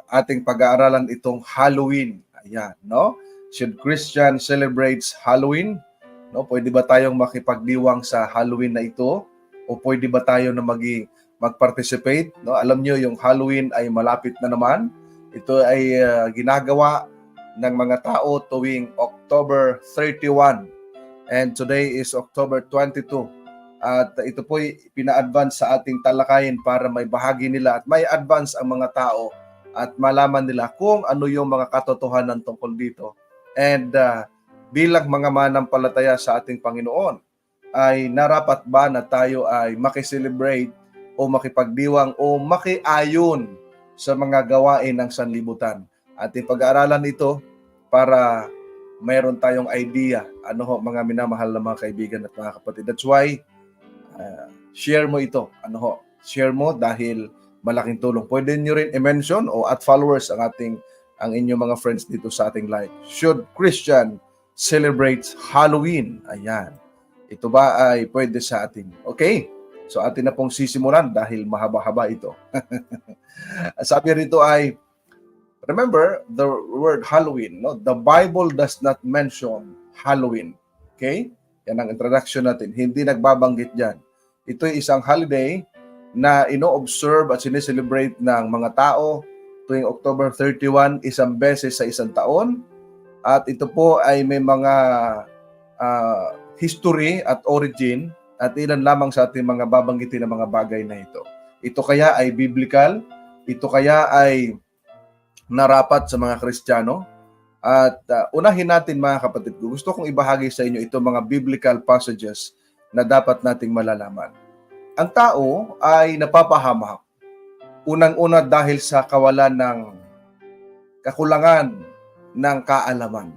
ating pag-aaralan itong Halloween. Ayan, no? Should Christian celebrates Halloween? No, pwede ba tayong makipagdiwang sa Halloween na ito? O pwede ba tayo na mag-participate? No, alam niyo yung Halloween ay malapit na naman. Ito ay ginagawa ng mga tao tuwing October 31. And today is October 22. At ito po'y pina-advance sa ating talakayin para may bahagi nila at may advance ang mga tao at malaman nila kung ano yung mga katotohanan tungkol dito. And bilang mga manampalataya sa ating Panginoon, ay narapat ba na tayo ay makiselebrate o makipagdiwang o makiayon sa mga gawain ng sanlibutan? Ating pag-aaralan ito para mayroon tayong idea, ano ho, mga minamahal na mga kaibigan at mga kapatid. That's why, share mo ito. Ano ho, share mo dahil malaking tulong. Pwede nyo rin i-mention o at followers ang inyong mga friends dito sa ating live. Should Christian celebrate Halloween? Ayan. Ito ba ay pwede sa atin? Okay. So atin na pong sisimulan dahil mahaba-haba ito. Sabi rito ay, remember the word Halloween. No? The Bible does not mention Halloween. Okay? Yan ang introduction natin. Hindi nagbabanggit dyan. Ito ay isang holiday na ino-observe at sineselebrate ng mga tao tuwing October 31, isang beses sa isang taon. At ito po ay may mga history at origin at ilan lamang sa ating mga babanggitin na mga bagay na ito. Ito kaya ay biblical? Ito kaya ay narapat sa mga Kristiyano? At unahin natin mga kapatid ko, gusto kong ibahagi sa inyo itong mga biblical passages na dapat nating malalaman. Ang tao ay napapahamak. Unang-una dahil sa kawalan ng kakulangan ng kaalaman.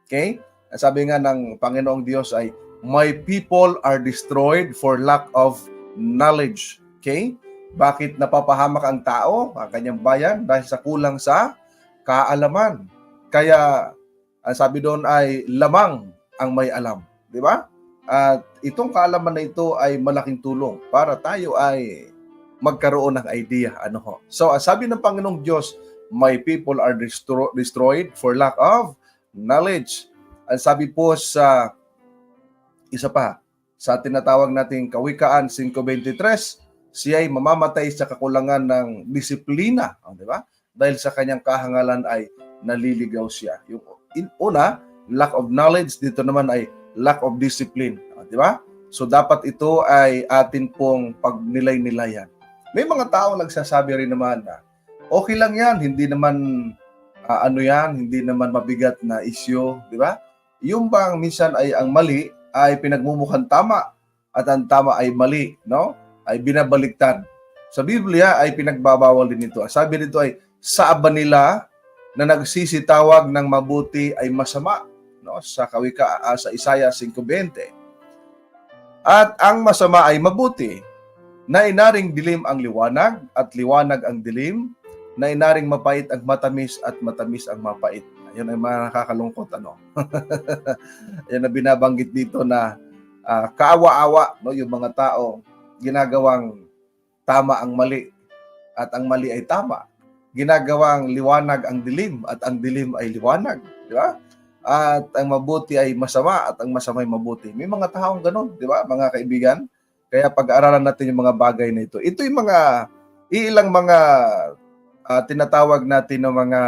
Okay? Sabi nga ng Panginoong Diyos ay, my people are destroyed for lack of knowledge. Okay? Bakit napapahamak ang tao, ang kanyang bayan? Dahil sa kulang sa kaalaman. Kaya, ang sabi doon ay lamang ang may alam. Di ba? At itong kaalaman na ito ay malaking tulong para tayo ay magkaroon ng idea. Ano ho? So, sabi ng Panginoong Diyos, my people are destroyed for lack of knowledge. At sabi po sa isa pa, sa tinatawag nating Kawikaan 5:23, siya ay mamamatay sa kakulangan ng disiplina. Di ba? Dahil sa kanyang kahangalan ay naliligaw siya. Yung una, lack of knowledge, dito naman ay lack of discipline. Di ba? So dapat ito ay atin pong pagnilay-nilayan. May mga tao nagsasabi rin naman na okay lang yan, hindi naman hindi naman mabigat na issue, di ba? Yung bang minsan ay ang mali ay pinagmumukhang tama at ang tama ay mali, no? Ay binabaliktad. Sa Biblia ay pinagbabawal din ito. Sabi nito ay sa aba nila na nagsisitawag ng mabuti ay masama, no? Sa sa Isaiah 5:20. At ang masama ay mabuti, na inaring dilim ang liwanag at liwanag ang dilim, na inaring mapait ang matamis at matamis ang mapait. Ayun ay mga nakakalungkot, ano? Yan na binabanggit dito na kaawa-awa, no? Yung mga tao ginagawang tama ang mali at ang mali ay tama. Ginagawang liwanag ang dilim at ang dilim ay liwanag, di ba? At ang mabuti ay masama at ang masama ay mabuti. May mga taong ganun, di ba, mga kaibigan? Kaya pag-aaralan natin yung mga bagay na ito. Ito yung ilang mga tinatawag natin ng mga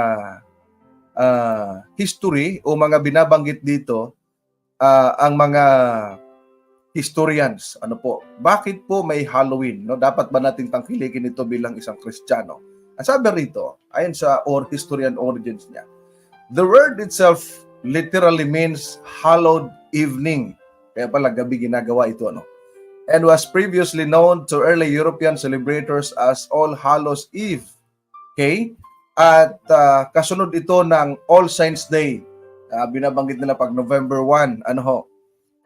history o mga binabanggit dito ang mga historians. Ano po? Bakit po may Halloween? No? Dapat ba nating tangkilikin ito bilang isang Kristiyano? Ang sabi rito, ayon sa historian origins niya, the word itself literally means hallowed evening. Kaya pala gabi ginagawa ito, ano? And was previously known to early European celebrators as All Hallows Eve. Okay? At kasunod ito ng All Saints Day. Binabanggit nila pag November 1. Ano ho?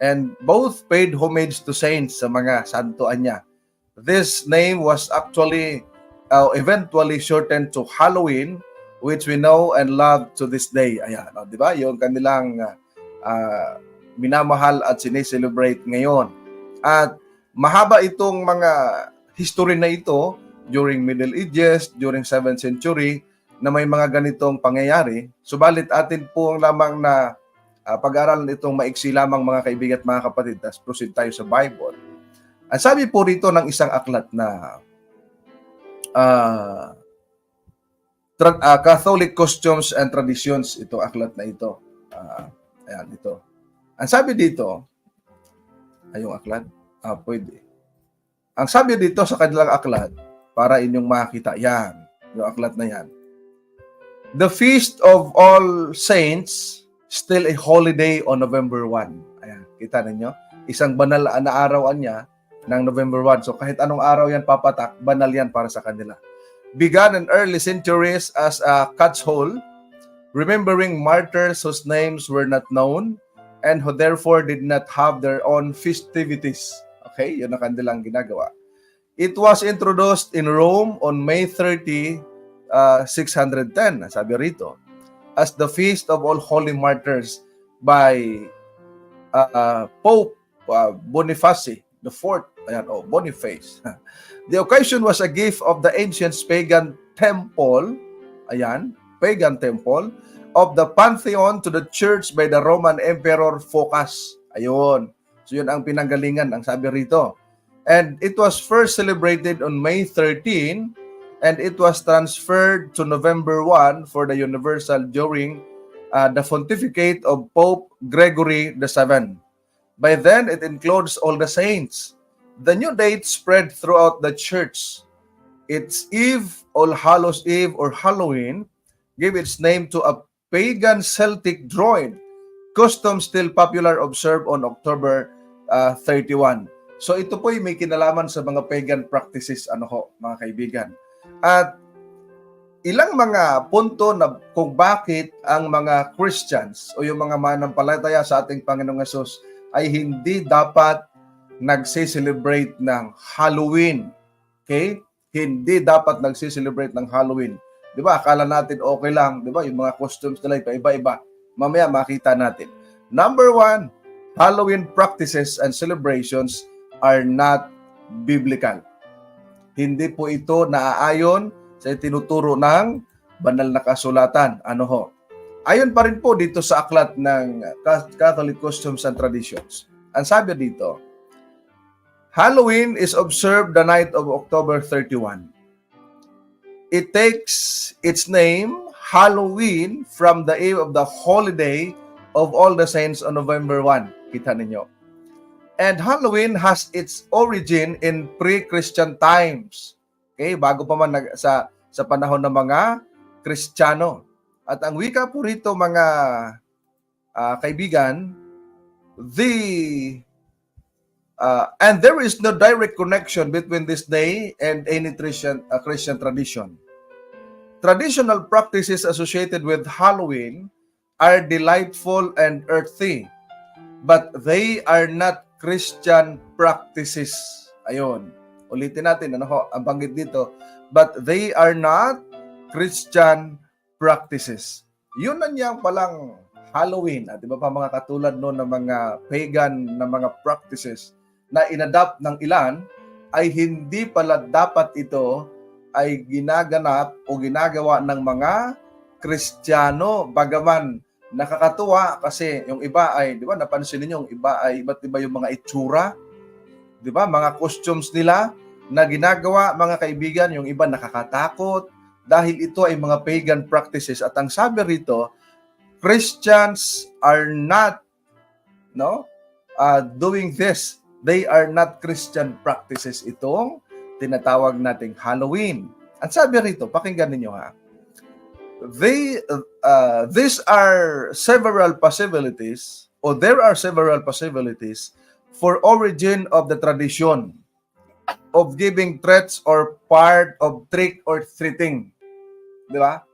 And both paid homage to saints sa mga santuan niya. This name was actually eventually shortened to Halloween, which we know and love to this day. Ayan, di ba? Yung kanilang minamahal at sineselebrate ngayon. At mahaba itong mga history na ito during Middle Ages, during 7th century, na may mga ganitong pangyayari. Subalit atin po ang lamang na pag-aaralan itong maiksi lamang mga kaibigan at mga kapatid. Tapos proceed tayo sa Bible. Ang sabi po rito ng isang aklat na Catholic Customs and Traditions, ito aklat na ito. Ayan, ito. Ang sabi dito, yung aklat? Pwede. Ang sabi dito sa kanilang aklat, para inyong makita, yan, yung aklat na yan. The Feast of All Saints, still a holiday on November 1. Ayan, kita ninyo? Isang banal na arawan niya ng November 1. So kahit anong araw yan papatak, banal yan para sa kanila. Began in early centuries as a catch hole, remembering martyrs whose names were not known and who therefore did not have their own festivities. Okay, yun ang kanilang ginagawa. It was introduced in Rome on May 30, 610, sabi rito, as the Feast of All Holy Martyrs by Pope Boniface IV. Ayan, Boniface. The occasion was a gift of the ancient pagan temple, ayan, pagan temple, of the Pantheon to the church by the Roman Emperor Phocas. Ayun. So yun ang pinanggalingan, ang sabi rito. And it was first celebrated on May 13, and it was transferred to November 1 for the Universal during the pontificate of Pope Gregory VII. By then, it includes all the saints. The new date spread throughout the church. Its Eve, All Hallows Eve, or Halloween, gave its name to a pagan Celtic druid, custom still popular observed on October 31. So ito po ay may kinalaman sa mga pagan practices, mga kaibigan. At ilang mga punto na kung bakit ang mga Christians o yung mga manampalataya sa ating Panginoong Hesus ay hindi dapat nagse-celebrate ng Halloween. Okay? Hindi dapat nagse-celebrate ng Halloween. Di ba? Akala natin okay lang. Di ba? Yung mga costumes nila iba-iba. Mamaya makita natin. Number 1, Halloween practices and celebrations are not biblical. Hindi po ito naaayon sa tinuturo ng banal na kasulatan. Ayon pa rin po dito sa aklat ng Catholic Customs and Traditions. Ang sabi dito, Halloween is observed the night of October 31. It takes its name, Halloween, from the eve of the holiday of All the Saints on November 1. Kita ninyo. And Halloween has its origin in pre-Christian times. Okay, bago pa man sa panahon ng mga Kristiyano. At ang wika po rito mga kaibigan, and there is no direct connection between this day and any Christian tradition. Traditional practices associated with Halloween are delightful and earthy, but they are not Christian practices. Ayun. Ulitin natin, ang banggit dito. But they are not Christian practices. Yun na niyang palang Halloween. At iba pa mga katulad noon ng mga pagan na mga practices na inadapt ng ilan, ay hindi pala dapat ito ay ginaganap o ginagawa ng mga Kristiyano. Bagaman nakakatuwa kasi yung iba ay, di ba, napansin niyo yung iba ay iba't iba yung mga itsura, di ba, mga costumes nila na ginagawa, mga kaibigan, yung iba nakakatakot dahil ito ay mga pagan practices. At ang sabi rito, Christians are not doing this. They are not Christian practices itong tinatawag nating Halloween. At sabi rito, pakinggan ninyo ha. These are several possibilities, or there are several possibilities for origin of the tradition of giving threats or part of trick or treating. Di ba?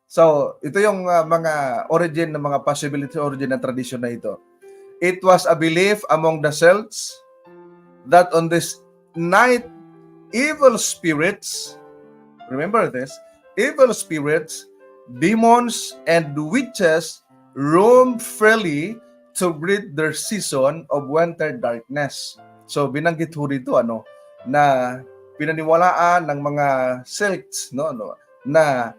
So, ito yung mga origin ng mga possibility, origin ng tradition na ito. It was a belief among the Celts that on this night, evil spirits, remember this, evil spirits, demons, and witches roam freely to breed their season of winter darkness. So, binanggit ho dito, na pinaniwalaan ng mga Celts, na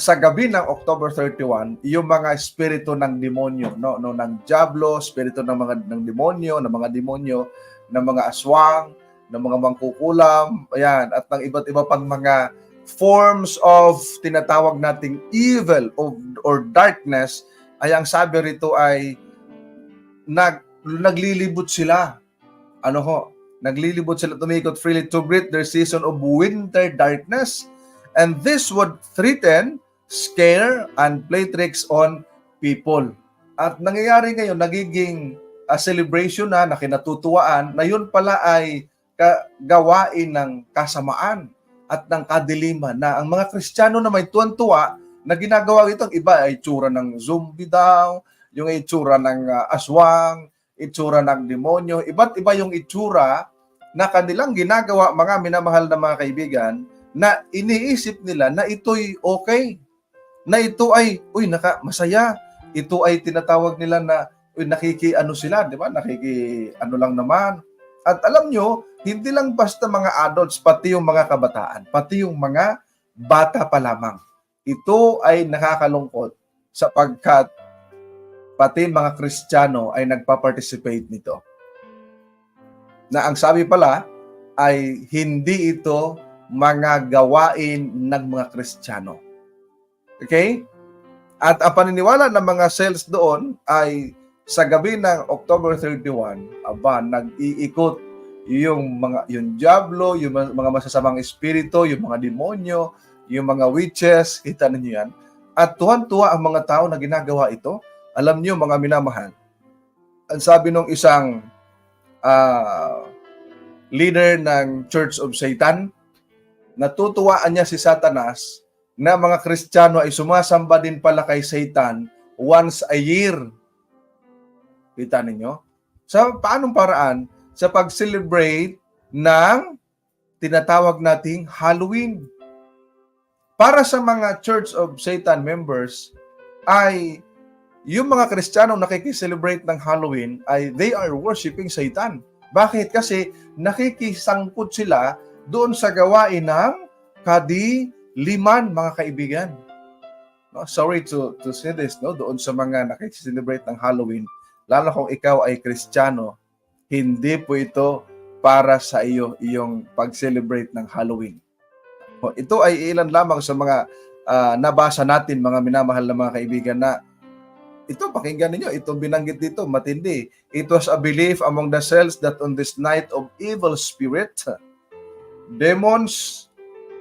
sa gabi ng October 31, yung mga espiritu ng demonyo, no, ng diablo, espiritu ng demonyo, ng mga demonyo, ng mga aswang, ng mga mangkukulam, ayan, at ng iba't iba pang mga forms of tinatawag nating evil or darkness, ay ang sabi rito ay naglilibot sila. Ano ho? Naglilibot sila, tumikot freely to greet their season of winter darkness. And this would threaten, scare, and play tricks on people. At nangyayari ngayon, nagiging celebration na kinatutuwaan, na yun pala ay gawain ng kasamaan at ng kadiliman, na ang mga Kristiyano na may tuwan-tuwa na ginagawa ito, ang iba ay itsura ng zombie daw, yung itsura ng aswang, itsura ng demonyo, iba't iba yung itsura na kanilang ginagawa, mga minamahal na mga kaibigan, na iniisip nila na ito'y okay, na ito ay, masaya, ito ay tinatawag nila na, nakikiano sila, di ba? Nakikiano lang naman. At alam nyo, hindi lang basta mga adults, pati yung mga kabataan, pati yung mga bata pa lamang. Ito ay nakakalungkot sapagkat pati mga Kristiyano ay nagpa-participate nito. Na ang sabi pala ay hindi ito mga gawain ng mga Kristiyano. Okay? At ang paniniwala ng mga sales doon ay sa gabi ng October 31, nag-iikot yung diablo, yung mga masasamang espiritu, yung mga demonyo, yung mga witches, kita ninyo yan. At tuwan-tuwa ang mga tao na ginagawa ito. Alam niyo mga minamahal, ang sabi ng isang leader ng Church of Satan, natutuwaan niya si Satanas na mga Kristiyano ay sumasamba din pala kay Satan once a year. Kita ninyo? Sa paanong paraan? Sa pag-celebrate ng tinatawag nating Halloween. Para sa mga Church of Satan members, ay yung mga Kristiyano nakikiselebrate ng Halloween ay they are worshiping Satan. Bakit? Kasi nakikisangkot sila doon sa gawain ng kadiliman, mga kaibigan. No, sorry to say this, no, doon sa mga nakikiselebrate ng Halloween, lalo kung ikaw ay Kristiyano, hindi po ito para sa iyong pag-celebrate ng Halloween. Ito ay ilan lamang sa mga nabasa natin, mga minamahal na mga kaibigan, na ito, pakinggan ninyo, itong binanggit dito, matindi. It was a belief among the cells that on this night of evil spirit, demons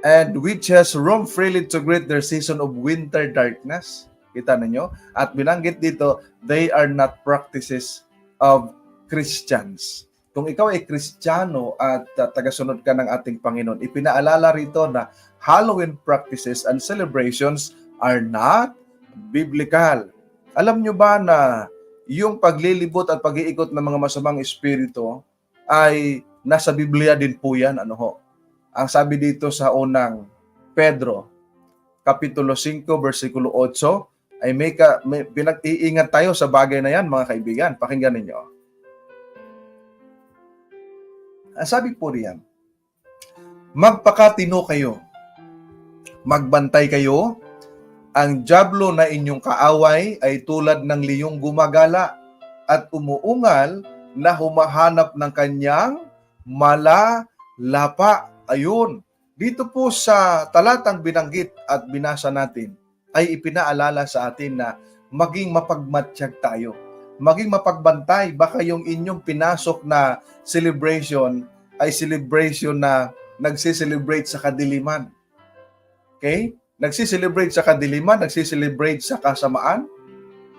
and witches roam freely to greet their season of winter darkness. Kita ninyo? At binanggit dito, they are not practices of Christians. Kung ikaw ay Kristiyano at tagasunod ka ng ating Panginoon, ipinaalala rito na Halloween practices and celebrations are not biblical. Alam nyo ba na yung paglilibot at pag-iikot ng mga masamang espiritu ay nasa Biblia din po yan? Ano ho? Ang sabi dito sa unang Pedro, Kapitulo 5, versikulo 8, ay may pinag-iingat tayo sa bagay na yan, mga kaibigan. Pakinggan ninyo. Ang sabi po riyan, magpakatino kayo, magbantay kayo. Ang diablo na inyong kaaway ay tulad ng liyong gumagala at umuungal na humahanap ng kanyang malalapa. Ayun. Dito po sa talatang binanggit at binasa natin ay ipinaalala sa atin na maging mapagmatsyag tayo. Maging mapagbantay. Baka yung inyong pinasok na celebration ay celebration na nagsiselebrate sa kadiliman. Okay? Nagsiselebrate sa kadiliman, nagsiselebrate sa kasamaan,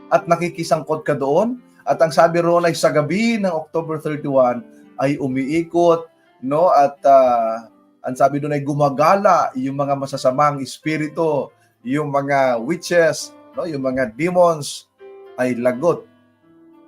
at nakikisangkot ka doon. At ang sabi roon ay sa gabi ng October 31 ay umiikot, no? At ang sabi doon ay gumagala yung mga masasamang espiritu, yung mga witches, no? Yung mga demons ay lagot.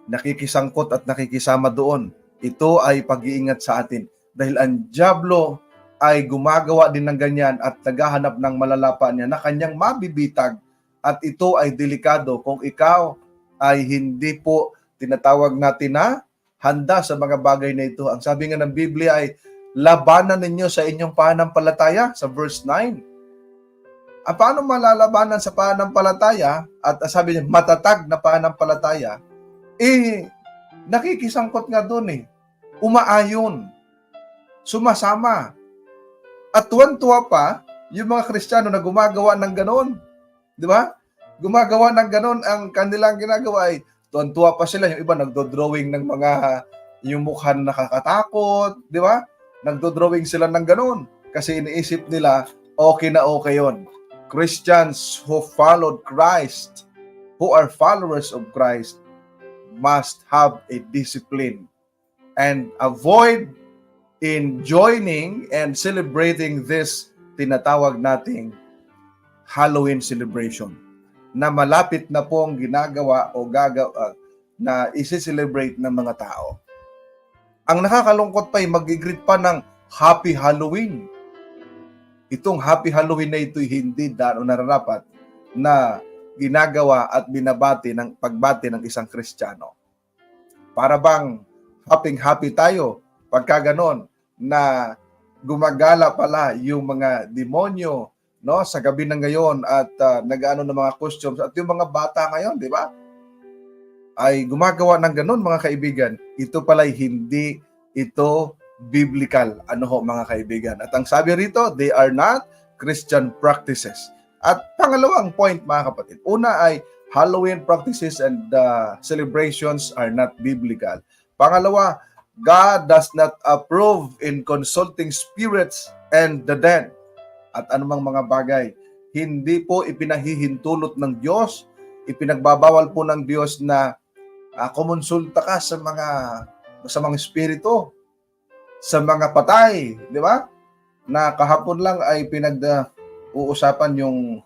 Nakikisangkot at nakikisama doon. Ito ay pag-iingat sa atin. Dahil ang diablo ay gumagawa din ng ganyan at naghahanap ng malalapa niya na kanyang mabibitag, at ito ay delikado kung ikaw ay hindi po tinatawag natin na handa sa mga bagay na ito. Ang sabi nga ng Biblia ay labanan ninyo sa inyong pananampalataya sa verse 9. Paano malalabanan sa pananampalataya at sabi niya, matatag na pananampalataya, nakikisangkot nga doon umaayon, sumasama, at tuwan-tuwa pa yung mga Kristiyano na gumagawa ng ganon. Di ba? Gumagawa ng ganon, ang kanilang ginagawa ay tuwan-tuwa pa sila. Yung iba nagdo-drawing ng mga yung mukha na nakakatakot, di ba? Nagdo-drawing sila ng ganon kasi iniisip nila okay na okay yon. Christians who followed Christ, who are followers of Christ, must have a discipline and avoid in joining and celebrating this tinatawag nating Halloween celebration na malapit na pong ginagawa o na isi-celebrate ng mga tao. Ang nakakalungkot pa ay mag-greet pa ng Happy Halloween. Itong Happy Halloween na ito hindi nararapat na ginagawa at binabati ng pagbati ng isang Kristiyano. Para bang happy tayo pagka ganon na gumagala pala yung mga demonyo sa gabi ng ngayon at nag-aano ng mga costumes at yung mga bata ngayon, di ba? Ay gumagawa ng ganon, mga kaibigan. Ito pala'y hindi ito biblical. Ano ho, mga kaibigan? At ang sabi rito, they are not Christian practices. At pangalawang point, mga kapatid, una ay Halloween practices and celebrations are not biblical. Pangalawa, God does not approve in consulting spirits and the dead. At anumang mga bagay, hindi po ipinahihintulot ng Diyos, ipinagbabawal po ng Diyos na kumonsulta ka sa mga espiritu, sa mga patay, di ba? Na kahapon lang ay uusapan yung,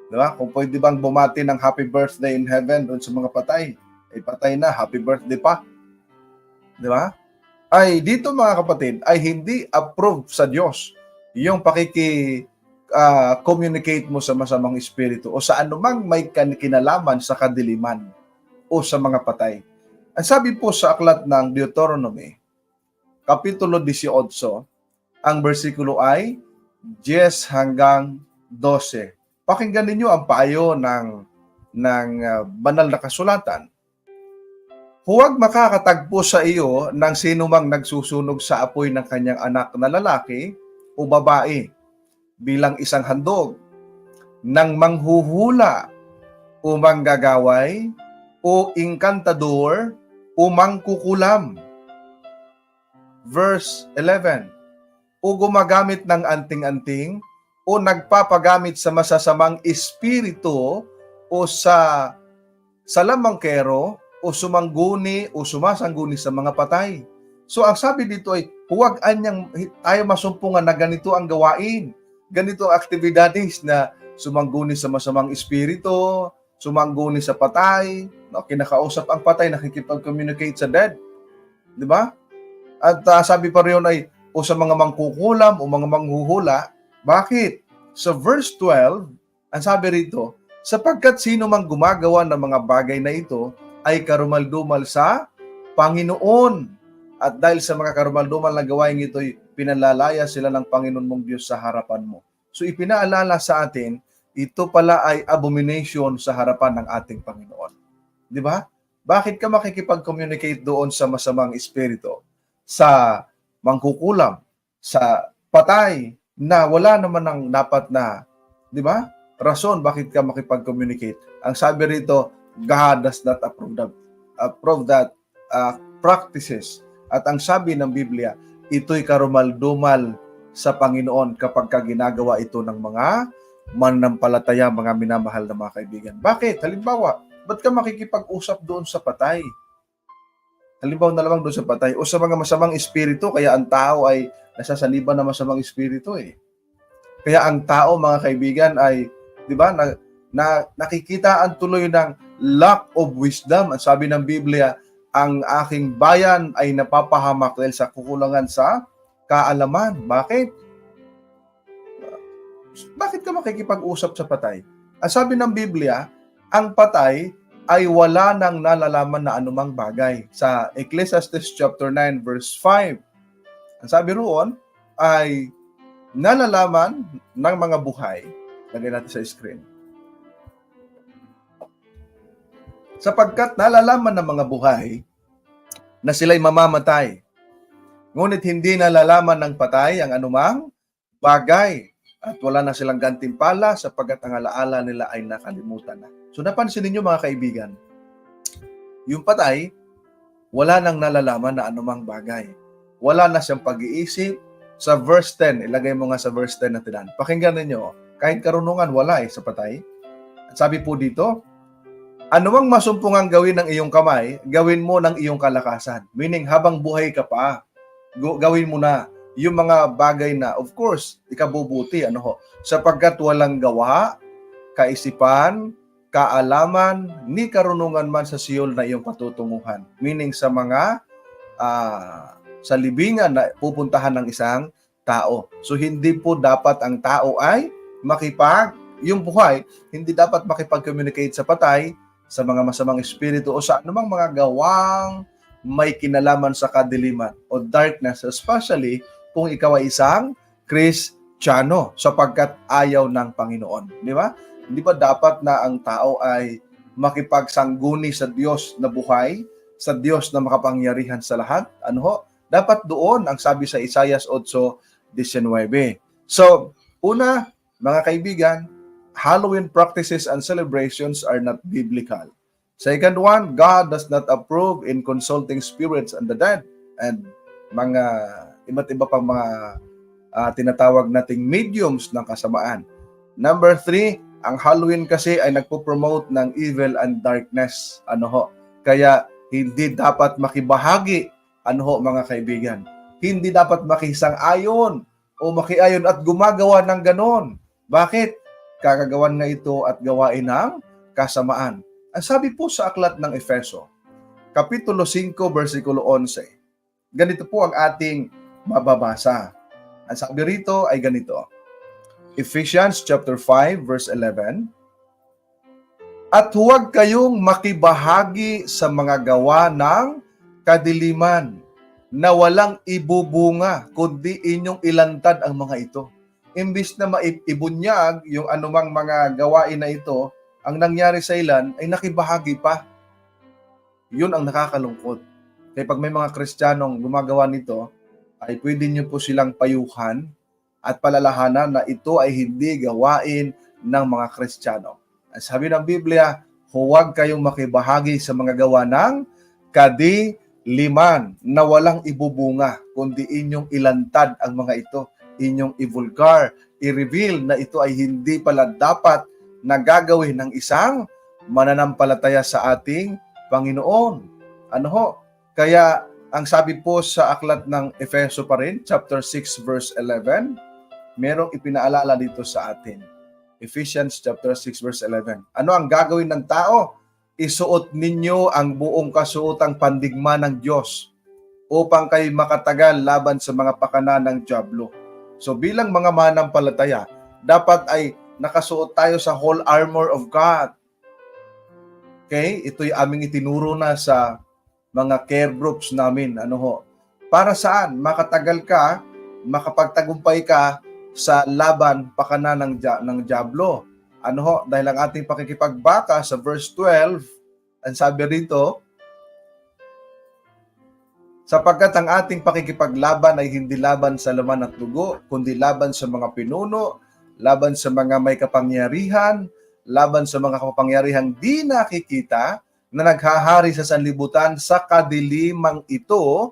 di ba? Kung pwede bang bumati ng happy birthday in heaven doon sa mga patay. Ay patay na, happy birthday pa. Di ba? Ay dito, mga kapatid, ay hindi approved sa Diyos yung communicate mo sa masamang espiritu o sa anumang may kinalaman sa kadiliman o sa mga patay. Ang sabi po sa aklat ng Deuteronomy, Kapitulo 18, ang versikulo ay 10 hanggang 12. Pakinggan ninyo ang payo ng banal na kasulatan. Huwag makakatagpo sa iyo ng sinumang nagsusunog sa apoy ng kanyang anak na lalaki o babae bilang isang handog, ng manghuhula o manggagaway o inkantador o mangkukulam. Verse 11, o gumagamit ng anting-anting o nagpapagamit sa masasamang espiritu o sa lamangkero o sumangguni o sumasangguni sa mga patay. So ang sabi dito ay huwag tayo masumpungan na ganito ang gawain, ganito ang aktibidades na sumangguni sa masamang espiritu, sumangguni sa patay, kinakausap ang patay, nakikipag-communicate sa dead. Di ba? At sabi pa rin ay, o sa mga mangkukulam o mga manghuhula. Bakit? Sa verse 12, ang sabi rito, sapagkat sino mang gumagawa ng mga bagay na ito ay karumaldumal sa Panginoon. At dahil sa mga karumaldumal na gawain ito, pinalalaya sila ng Panginoon mong Diyos sa harapan mo. So ipinaalala sa atin, ito pala ay abomination sa harapan ng ating Panginoon. Di ba? Bakit ka makikipag-communicate doon sa masamang espiritu? Sa mangkukulam, sa patay na wala naman ng dapat na, di ba? Rason bakit ka makipag-communicate. Ang sabi rito, God does not approve that practices. At ang sabi ng Biblia, ito'y karumaldumal sa Panginoon kapag ginagawa ito ng mga mananampalataya, mga minamahal na mga kaibigan. Bakit? Halimbawa, ba't ka makikipag-usap doon sa patay? Halimbawa na lamang doon sa patay o sa mga masamang espiritu, kaya ang tao ay nasasaliban ng masamang espiritu Kaya ang tao, mga kaibigan, ay, di ba, nakikita ang tuloy ng lack of wisdom. Ang sabi ng Biblia, ang aking bayan ay napapahamak dahil sa kukulangan sa kaalaman. Bakit? Bakit ka makikipag-usap sa patay? Ang sabi ng Biblia, ang patay ay wala nang nalalaman na anumang bagay. Sa Ecclesiastes chapter 9 verse 5, ang sabi roon ay nalalaman ng mga buhay Lagay natin sa screen. Sapagkat nalalaman ng mga buhay na sila'y mamamatay. Ngunit hindi nalalaman ng patay ang anumang bagay at wala na silang gantimpala sapagkat ang alaala nila ay nakalimutan na. So napansin niyo mga kaibigan, yung patay, wala nang nalalaman na anumang bagay. Wala na siyang pag-iisip. Sa verse 10, ilagay mo nga sa verse 10 natin. Pakinggan ninyo, kahit karunungan, wala sa patay. At sabi po dito, anumang masumpungang gawin ng iyong kamay, gawin mo ng iyong kalakasan. Meaning, habang buhay ka pa, gawin mo na yung mga bagay na, of course, ikabubuti, sapagkat walang gawa, kaisipan, kaalaman, ni karunungan man sa siyol na iyong patutunguhan. Meaning sa mga sa libingan na pupuntahan ng isang tao. So hindi po dapat ang tao ay yung buhay, hindi dapat makipag-communicate sa patay, sa mga masamang espiritu o sa anumang mga gawang may kinalaman sa kadiliman o darkness, especially kung ikaw ay isang Kristiyano sapagkat ayaw ng Panginoon. Di ba? Hindi ba dapat na ang tao ay makipagsangguni sa Diyos na buhay, sa Diyos na makapangyarihan sa lahat? Dapat doon ang sabi sa Isaiah 8:19. So, una, mga kaibigan, Halloween practices and celebrations are not biblical. Second one, God does not approve in consulting spirits and the dead and mga iba't iba pang mga tinatawag nating mediums ng kasamaan. Number 3, ang Halloween kasi ay nagpo-promote ng evil and darkness. Kaya hindi dapat makibahagi mga kaibigan. Hindi dapat makisang-ayon o makiayon at gumagawa ng ganon. Bakit? Kakagawan nga ito at gawain ng kasamaan. Ang sabi po sa aklat ng Efeso, Kapitulo 5, versikulo 11, ganito po ang ating mababasa. Ang sabi rito ay ganito, Ephesians chapter 5, verse 11, at huwag kayong makibahagi sa mga gawa ng kadiliman na walang ibubunga, kundi inyong ilantad ang mga ito. Imbis na maibunyag yung anumang mga gawain na ito, ang nangyari sa ilan ay nakibahagi pa. Yun ang nakakalungkot. Kaya pag may mga Kristiyanong gumagawa nito, ay pwede nyo po silang payuhan at palalahanan na ito ay hindi gawain ng mga Kristiyano. Ang sabi ng Biblia, huwag kayong makibahagi sa mga gawa ng kadiliman na walang ibubunga, kundi inyong ilantad ang mga ito, inyong i-vulgar, i-reveal na ito ay hindi pala dapat na gagawin ng isang mananampalataya sa ating Panginoon. Kaya ang sabi po sa aklat ng Efeso pa rin, chapter 6, verse 11, merong ipinaalala dito sa atin. Ephesians chapter 6, verse 11. Ano ang gagawin ng tao? Isuot ninyo ang buong kasuotang pandigma ng Diyos upang kayo makatagal laban sa mga pakana ng dyablo. So bilang mga manampalataya, dapat ay nakasuot tayo sa whole armor of God. Okay? Ito'y aming itinuro na sa mga care groups namin. Para saan? Makatagal ka, makapagtagumpay ka sa laban pakana ng dyablo. Dahil ang ating pakikipagbaka sa verse 12, ang sabi rito, sapagkat ang ating pakikipaglaban ay hindi laban sa laman at dugo, kundi laban sa mga pinuno, laban sa mga may kapangyarihan, laban sa mga kapangyarihang di nakikita na naghahari sa sanlibutan sa kadilimang ito,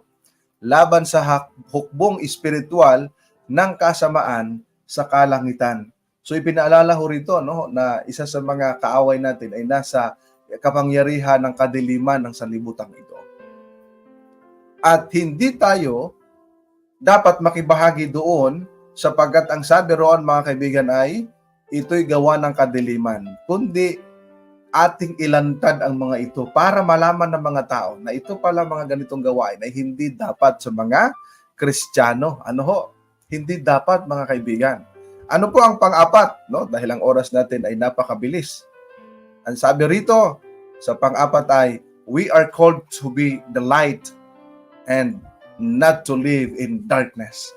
laban sa hukbong espiritual ng kasamaan sa kalangitan. So ipinaalala ho rito na isa sa mga kaaway natin ay nasa kapangyarihan ng kadiliman ng sanlibutan ito. At hindi tayo dapat makibahagi doon sapagkat ang sabi roon mga kaibigan ay ito'y gawa ng kadiliman, kundi ating ilantad ang mga ito para malaman ng mga tao na ito pala mga ganitong gawain ay hindi dapat sa mga Kristiyano. Hindi dapat mga kaibigan. Ano po ang pang-apat? Dahil ang oras natin ay napakabilis. Ang sabi rito sa pang-apat ay, we are called to be the light and not to live in darkness.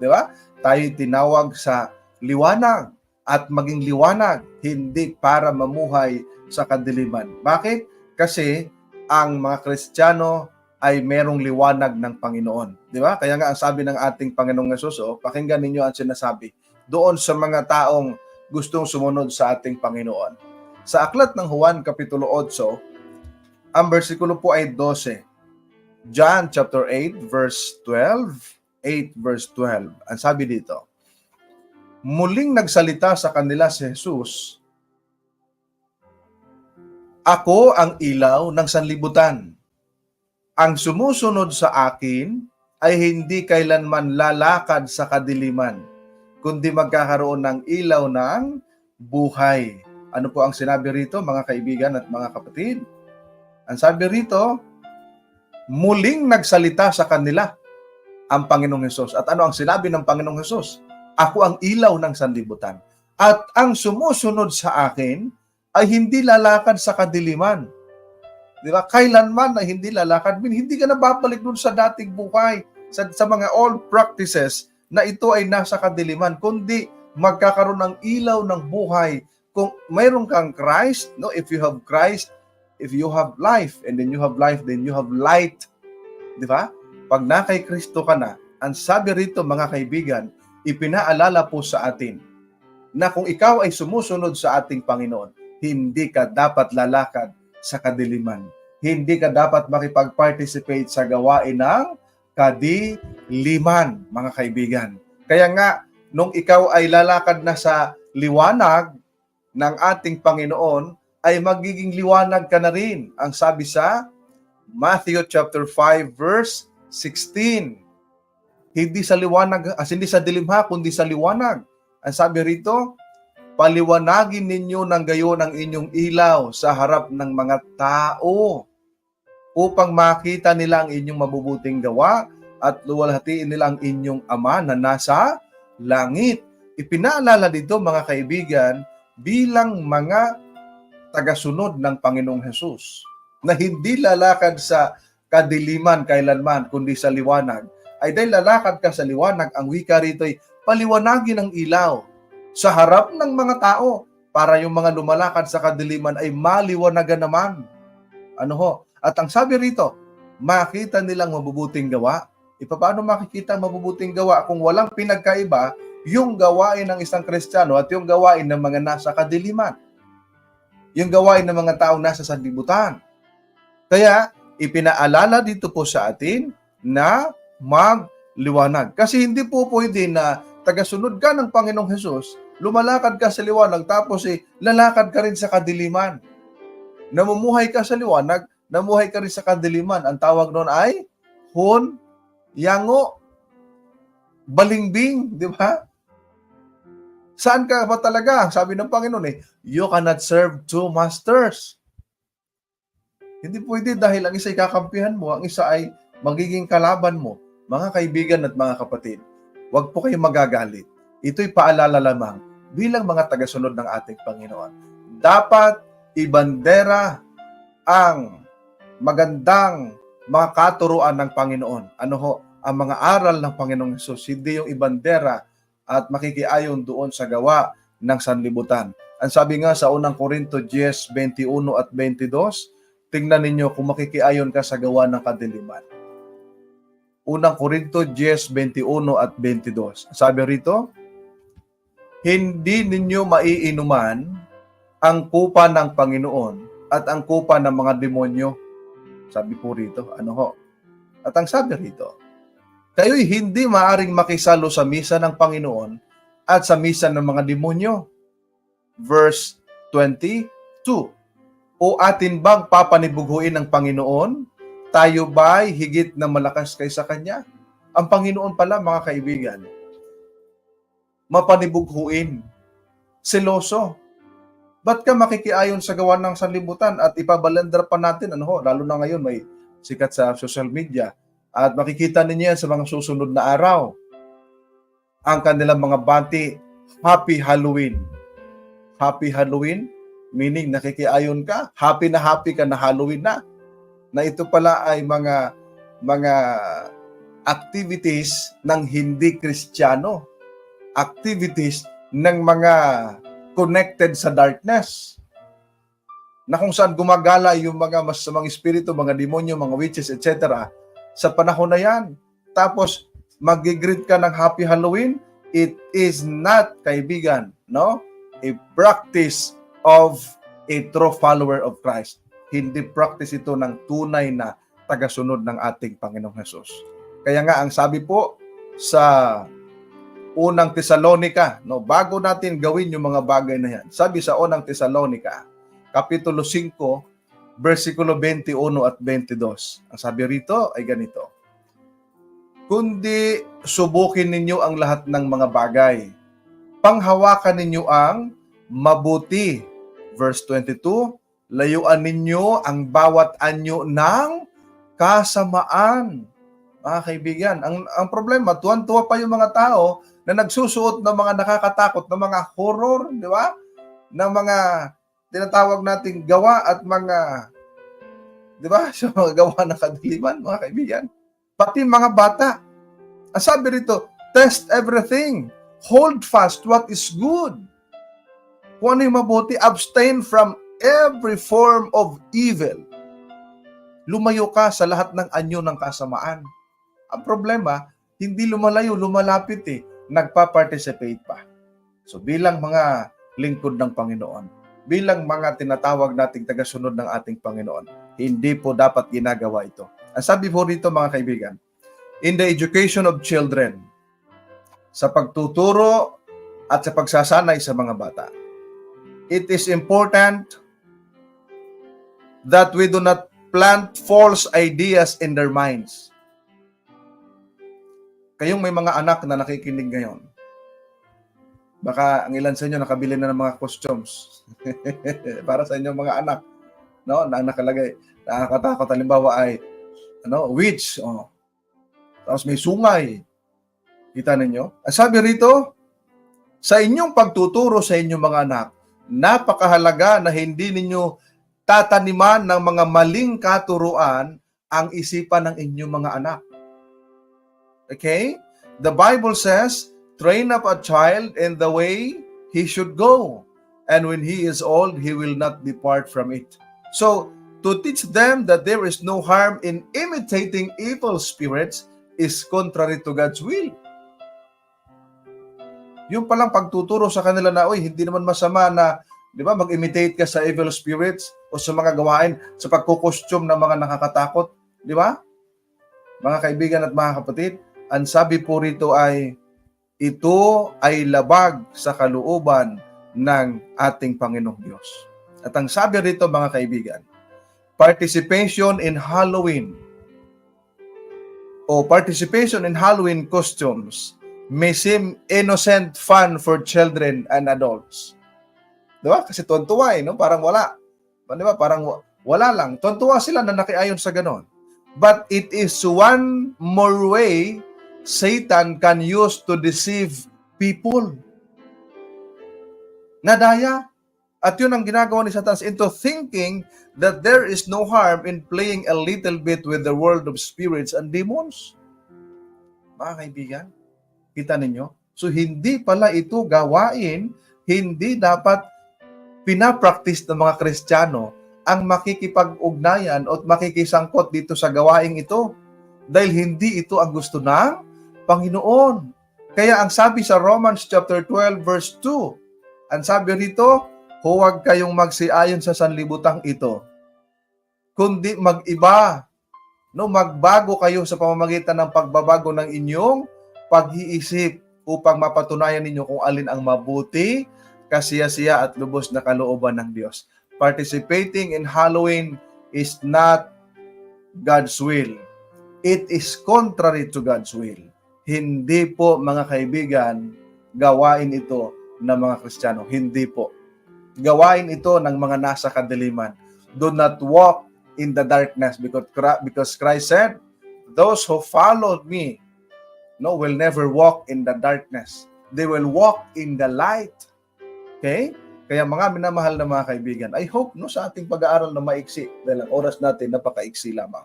Di ba? Tayo tinawag sa liwanag at maging liwanag, hindi para mamuhay sa kadiliman. Bakit? Kasi ang mga Kristiyano ay merong liwanag ng Panginoon. Di ba? Kaya nga ang sabi ng ating Panginoong Hesus, pakinggan ninyo ang sinasabi doon sa mga taong gustong sumunod sa ating Panginoon. Sa aklat ng Juan Kapitulo 8, ang bersikulo po ay 12. John chapter 8 verse 12, 8 verse 12. Ang sabi dito, muling nagsalita sa kanila si Jesus, ako ang ilaw ng sanlibutan. Ang sumusunod sa akin ay hindi kailanman lalakad sa kadiliman, kundi magkakaroon ng ilaw ng buhay. Ano po ang sinabi rito, mga kaibigan at mga kapatid? Ang sabi rito, muling nagsalita sa kanila ang Panginoong Hesus. At ano ang sinabi ng Panginoong Hesus? Ako ang ilaw ng sanlibutan. At ang sumusunod sa akin ay hindi lalakad sa kadiliman. Di ba? Kailanman ay hindi lalakad. Hindi ka na babalik dun sa dating buhay, sa mga old practices na ito ay nasa kadiliman, kundi magkakaroon ng ilaw ng buhay. Kung mayroon kang Christ, no? If you have Christ, if you have life, and then you have life, then you have light. Di ba? Pag na kay Kristo ka na, ang sabi rito mga kaibigan, ipinaalala po sa atin na kung ikaw ay sumusunod sa ating Panginoon, hindi ka dapat lalakad sa kadiliman. Hindi ka dapat makipag-participate sa gawain ng kadiliman, mga kaibigan. Kaya nga, nung ikaw ay lalakad na sa liwanag ng ating Panginoon, ay magiging liwanag ka na rin. Ang sabi sa Matthew chapter 5 verse 16. Hindi sa liwanag, hindi sa dilim ha, kundi sa liwanag. Ang sabi rito, paliwanagin ninyo ng gayon ang inyong ilaw sa harap ng mga tao upang makita nila ang inyong mabubuting gawa at luwalhatiin nila ang inyong Ama na nasa langit. Ipinaalala dito mga kaibigan bilang mga tagasunod ng Panginoong Hesus na hindi lalakad sa kadiliman kailanman kundi sa liwanag. Ay dahil lalakad ka sa liwanag, ang wika rito ay paliwanagin ang ilaw sa harap ng mga tao para yung mga lumalakad sa kadiliman ay maliwanagan naman. Ano ho? At ang sabi rito, makita nilang mabubuting gawa. Paano makikita ang mabubuting gawa kung walang pinagkaiba yung gawain ng isang Kristiyano at yung gawain ng mga nasa kadiliman? Yung gawain ng mga taong nasa sanlibutan. Kaya, ipinaalala dito po sa atin na magliwanag. Kasi hindi po pwede na tagasunod ka ng Panginoong Hesus, lumalakad ka sa liwanag, tapos lalakad ka rin sa kadiliman. Namumuhay ka sa liwanag, namuhay ka rin sa kadiliman. Ang tawag noon ay yango, balimbing, di ba? Saan ka ba talaga? Sabi ng Panginoon you cannot serve two masters. Hindi pwede dahil ang isa ay kakampihan mo, ang isa ay magiging kalaban mo. Mga kaibigan at mga kapatid, huwag po kayong magagalit. Ito'y paalala lamang bilang mga tagasunod ng ating Panginoon. Dapat ibandera ang magandang mga katuruan ng Panginoon. Ano ho? Ang mga aral ng Panginoong Hesus, hindi yung ibandera at makikiayon doon sa gawa ng sanlibutan. Ang sabi nga sa unang Korinto 10:21 at 22, tingnan ninyo kung makikiayon ka sa gawa ng kadiliman. Unang Korinto 10:21 at 22. Sabi rito, hindi ninyo maiinuman ang kupa ng Panginoon at ang kupa ng mga demonyo. Sabi po rito, ano ho? At ang sabi rito, kayo'y hindi maaring makisalo sa misa ng Panginoon at sa misa ng mga demonyo. Verse 22, o atin bang papanibughuin ng Panginoon? Tayo ba'y higit na malakas kaysa Kanya? Ang Panginoon pala, mga kaibigan, mapanibughuin, seloso. Ba't ka makikiayon sa gawa ng sanlibutan at ipabalandra pa natin? Lalo na ngayon may sikat sa social media. At makikita ninyo yan sa mga susunod na araw. Ang kanilang mga banti, Happy Halloween. Happy Halloween, meaning nakikiayon ka, happy ka na Halloween na ito pala ay mga activities ng hindi Kristiyano. Activities ng mga connected sa darkness, na kung saan gumagala yung mga masamang espiritu, mga demonyo, mga witches, etc. sa panahon na yan. Tapos, mag-greet ka ng Happy Halloween, it is not, kaibigan, no? A practice of a true follower of Christ. Hindi practice ito ng tunay na tagasunod ng ating Panginoong Hesus. Kaya nga, ang sabi po sa unang Tesalonica, no, bago natin gawin yung mga bagay na yan, sabi sa unang Tesalonica, Kapitulo 5, versikulo 21 at 22. Ang sabi rito ay ganito, kundi subukin ninyo ang lahat ng mga bagay. Panghawakan ninyo ang mabuti. Verse 22, layuan ninyo ang bawat anyo ng kasamaan. Mga kaibigan, ang problema, tuwan-tuwa pa yung mga tao na nagsusuot ng mga nakakatakot, ng mga horror, di ba? Ng mga tinatawag nating gawa at mga, di ba? So, mga gawa ng kadiliman, mga kaibigan. Pati mga bata. Ang sabi rito, test everything. Hold fast what is good. Kung ano yung mabuti, abstain from every form of evil. Lumayo ka sa lahat ng anyo ng kasamaan. Ang problema, hindi lumalayo, lumalapit eh. Nagpa-participate pa. So bilang mga lingkod ng Panginoon, bilang mga tinatawag nating tagasunod ng ating Panginoon, hindi po dapat ginagawa ito. Ang sabi po rito mga kaibigan, in the education of children, sa pagtuturo at sa pagsasanay sa mga bata, it is important that we do not plant false ideas in their minds. Kayong may mga anak na nakikinig ngayon, baka ang ilan sa inyo nakabili na ng mga costumes para sa inyong mga anak, no? Na nakalagay, nakakatakot, halimbawa ay witch, tapos may sungay. Kita ninyo? Ang sabi rito, sa inyong pagtuturo sa inyong mga anak, napakahalaga na hindi ninyo tataniman ng mga maling katuruan ang isipan ng inyong mga anak. Okay? The Bible says, train up a child in the way he should go, and when he is old, he will not depart from it. So, to teach them that there is no harm in imitating evil spirits is contrary to God's will. Yung palang pagtuturo sa kanila na, hindi naman masama na, di ba, mag-imitate ka sa evil spirits o sa mga gawain, sa pagkukostume ng mga nakakatakot, di ba? Mga kaibigan at mga kapatid, ang sabi po rito ay, ito ay labag sa kalooban ng ating Panginoong Diyos. At ang sabi rito mga kaibigan, participation in Halloween o participation in Halloween costumes may seem innocent fun for children and adults. Diba? Kasi tuwan-tuwa no? Parang wala. Diba? Parang wala lang. Tuwan-tuwa sila na nakiayon sa ganon. But it is one more way Satan can use to deceive people. Nadaya. At yun ang ginagawa ni Satan into thinking that there is no harm in playing a little bit with the world of spirits and demons. Mga kaibigan, kita ninyo? So hindi pala ito gawain, hindi dapat pinapractice ng mga Kristiyano ang makikipag-ugnayan o makikisangkot dito sa gawaing ito. Dahil hindi ito ang gusto ng Panginoon. Kaya ang sabi sa Romans chapter 12 verse 2, ang sabi rito, huwag kayong magsiayon sa sanlibutang ito, kundi mag-iba, magbago kayo sa pamamagitan ng pagbabago ng inyong pag-iisip upang mapatunayan ninyo kung alin ang mabuti, kasiyasiya at lubos na kalooban ng Diyos. Participating in Halloween is not God's will. It is contrary to God's will. Hindi po mga kaibigan, gawain ito ng mga Kristiyano. Hindi po. Gawain ito ng mga nasa kadiliman. Do not walk in the darkness because Christ said, those who followed me will never walk in the darkness. They will walk in the light. Okay? Kaya mga minamahal na mga kaibigan, I hope sa ating pag-aaral na maiksi, dahil ang oras natin napakaiksi lamang,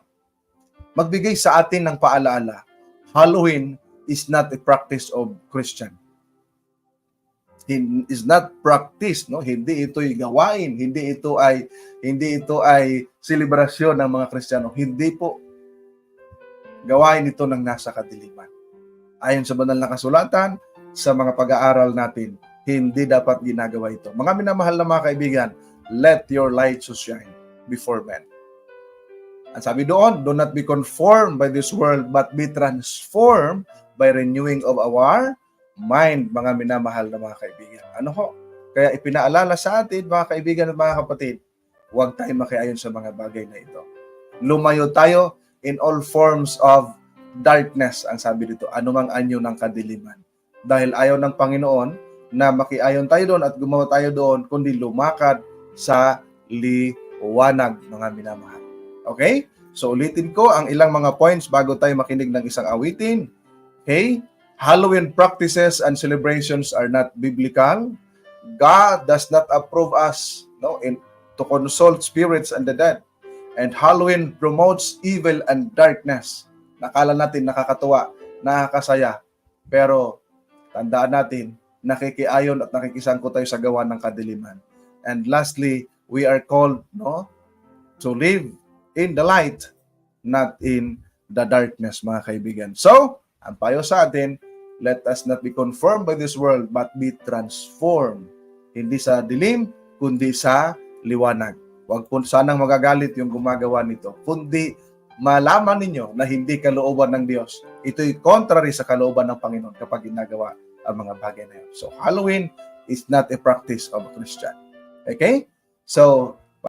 magbigay sa atin ng paalaala. Halloween is not a practice of Christian. is not practice, no? Hindi ito'y gawain, hindi ito ay selebrasyon ng mga Kristiyano. Hindi po. Gawain ito ng nasa kadiliman. Ayon sa banal na kasulatan, sa mga pag-aaral natin, hindi dapat ginagawa ito. Mga minamahal na mga kaibigan, let your light so shine before men. Ang sabi doon, do not be conformed by this world, but be transformed by renewing of our mind, mga minamahal na mga kaibigan. Ano ho? Kaya ipinaalala sa atin, mga kaibigan at mga kapatid, huwag tayo makiayon sa mga bagay na ito. Lumayo tayo in all forms of darkness, ang sabi dito, anumang anyo ng kadiliman. Dahil ayaw ng Panginoon na makiayon tayo doon at gumawa tayo doon, kundi lumakad sa liwanag, mga minamahal. Okay? So ulitin ko ang ilang mga points bago tayo makinig ng isang awitin. Okay? Halloween practices and celebrations are not biblical. God does not approve us, to consult spirits and the dead. And Halloween promotes evil and darkness. Nakala natin nakakatuwa, nakakasaya. Pero tandaan natin, nakikiayon at nakikisangkot tayo sa gawa ng kadiliman. And lastly, we are called to live in the light, not in the darkness, mga kaibigan. So, ang payo sa atin, let us not be conformed by this world, but be transformed. Hindi sa dilim, kundi sa liwanag. Huwag po sanang magagalit yung gumagawa nito, kundi malaman ninyo na hindi kalooban ng Diyos. Ito'y contrary sa kalooban ng Panginoon kapag ginagawa ang mga bagay na yun. So, Halloween is not a practice of a Christian. Okay? So,